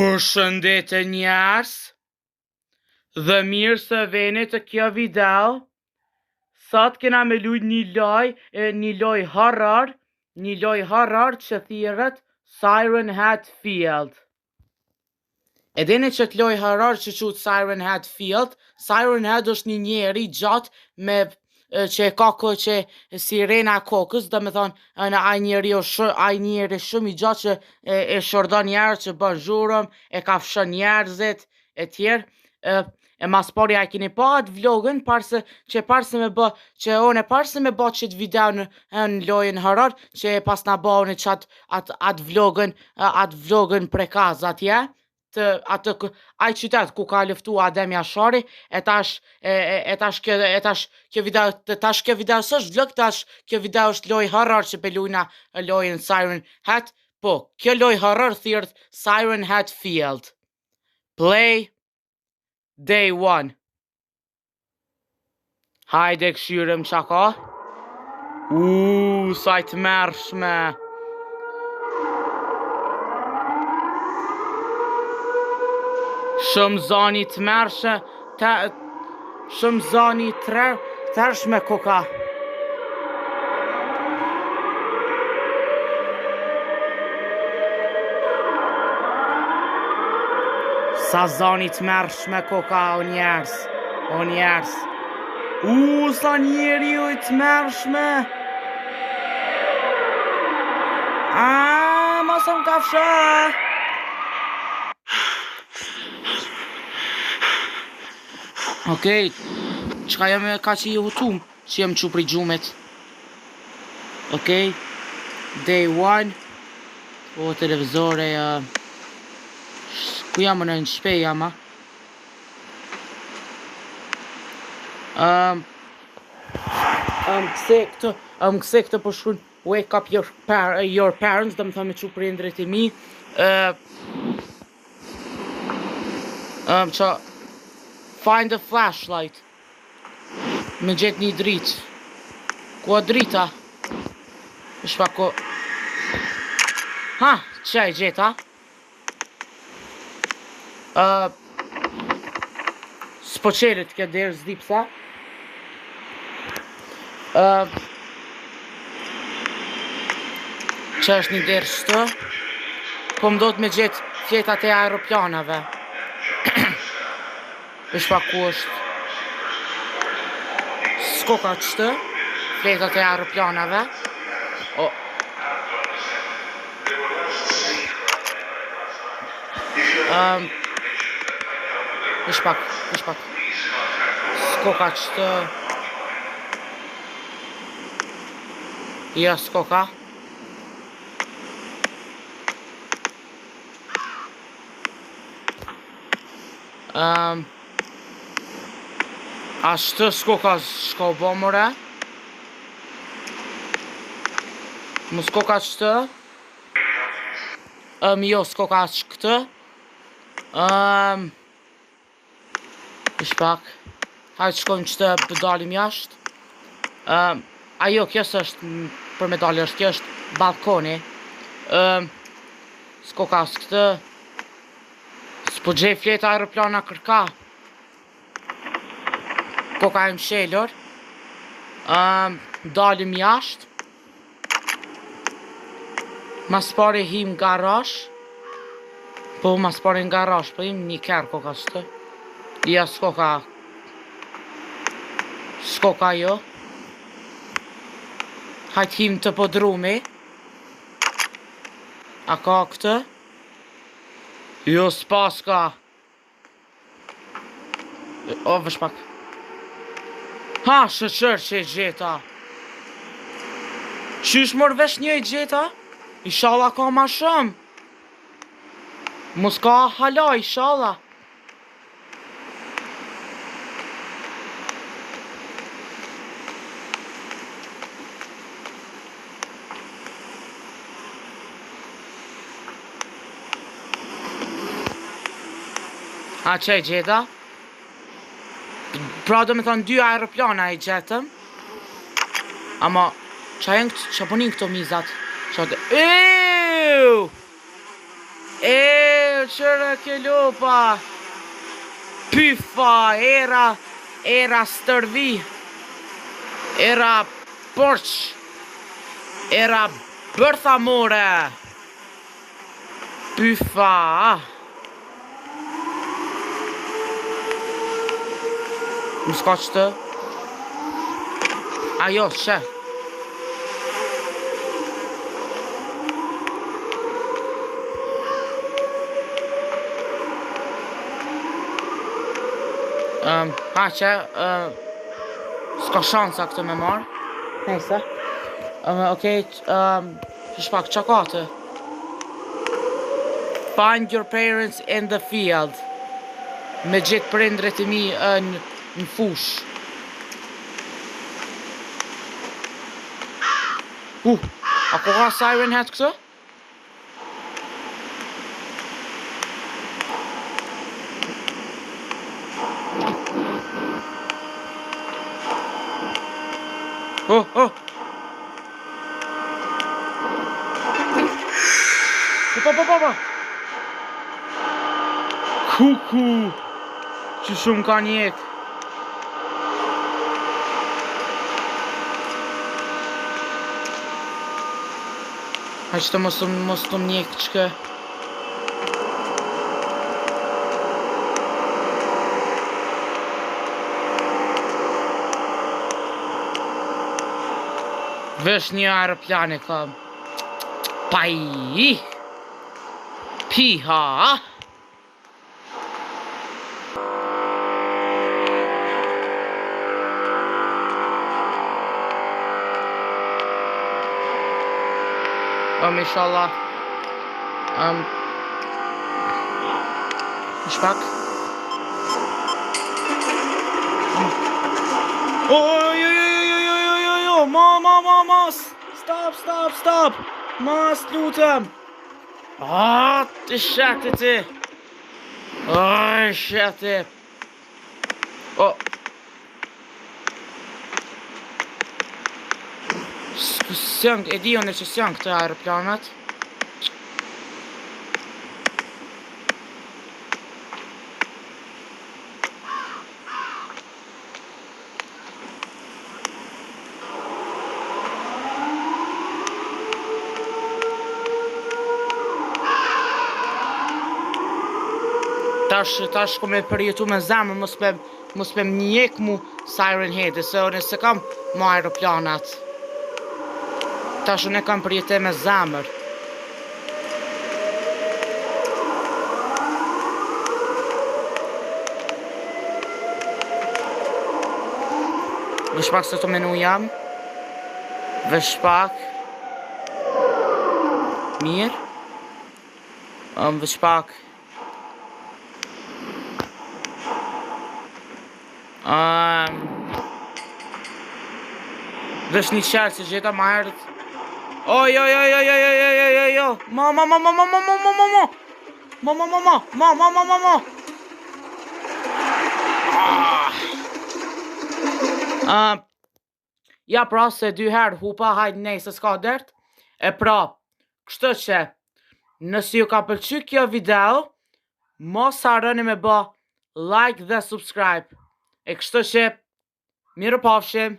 Përshëndetje njerëz, dhe mirë se veni të kjo video. Sot kena me lujt një loj horror që thirret Siren Hatfield. E dini që të loj horror që quhet Siren Hatfield? Siren Head është një njeri gjatë me që e ka që sirena kokës, do me thonë ai njeri shumë i gjatë që e shordon njerëz, që bën zhurmë, e ka fshën njerëzit e tjerë. E mas pari a keni pa atë vlogën, parse me bë qëtë video në lojën horror, që pas na bëni atë vlogën prekaz atje, ai qytet ku ka luftu Adem Jashari, kjo video s'është vlog, kjo video është lojë horror që pe lujna lojën Siren Hat, po, kjo lojë horror thirret Siren Hatfield. Play Day 1. Hajde këshyrëm qa ka. Sa i të mërshme. Shumë zani të mërshme, shumë zani të tërshme koka. Sa zani të mërshme koka, o njerës. Sa njeri o i të mërshme. Mos më ka fshë. Okej, qka jam ka që i hutum, që jam që pri gjumet. Okej, Day 1. O, televizore, ku jam në shpej jama. Këse këtë për shkun wake up your parents, dhe më thëmë që për indrit i mi. Që find a flashlight. Me gjet një drit. Ku a drita? Ishpa ko... Ha, që e gjeta? S'po qerit këtë derë zdi pësa. Që është një derë shtë. Po më do të me gjetë fjetat e aeroplanave. Ishpa ku është. S'ko ka qëtë. Fjetat e aeroplanave. Ishpak. S'ko ka qëtë. Ja, s'ko ka. Ashtë s'ko ka shko bo mëre. Më s'ko ka qëtë. Jo, s'ko ka qëtë. Ishpak. Hajtë shkojmë qëtë për dalim jashtë. Ajo, kjo s'është për me dalë është, kjo është balkoni. S'ko ka s'këtë. S'po gjej fletë aeroplana kërka. Koka e mshelur. Dalim jashtë. Mas pari him garash. Po mas pari në garash, po him një kërë koka qëtë. Ja, s'ko ka. S'ko ka jo. Hajtë him të podrumi. A ka këtë? Jo, s'pas ka. O, vëshpak. Ha, shëqër që e gjeta. Qysh mor vesh një e gjeta? Ishala ka ma shumë. Mos ka hala, ishala. A që e gjeta? Pra do me thonë 2 aeroplana e gjetëm. Ama që punin këto mizat? Eeeew! qërë ke lupa. Pyfa, era stërvi. Era porç. Era bërthamore. Pyfa. Më s'ka qëtë? Ajo, që? Që? S'ka shansa këtë me marë. Nejse. Okej, shpak, që ka të? Find your parents in the field. Me gjithë prindret e mi në fush. A ku ka Siren Head këtë? Pa. Kuku. Që shumë ka njek. A që të mos të njek qëke. Vesh një aeroplane kam. Pai. Piha. Inshallah. Shpak. Ma. Stop. Mas, lutem. Të shete ti. Shete. E di unë që s'janë këtë aeroplanat. Tash ku me përjetu me zemër, mos me njek mu Siren Head, se unë se kam mu aeroplanat. Tash unë e kam përjetu me zemër. Vesh pak se të menu jam. Vesh pak. Mirë. Vesh pak. Vesh një qërë që gjeta ma herët. Jo. Ma. Ja pra se 2 herë hupa, hajtë nej se s'ka dert. E pra, kështë që nësi ju ka pëlqy kjo video, mos harroni me bë like dhe subscribe. E kështë që mirë pafshim.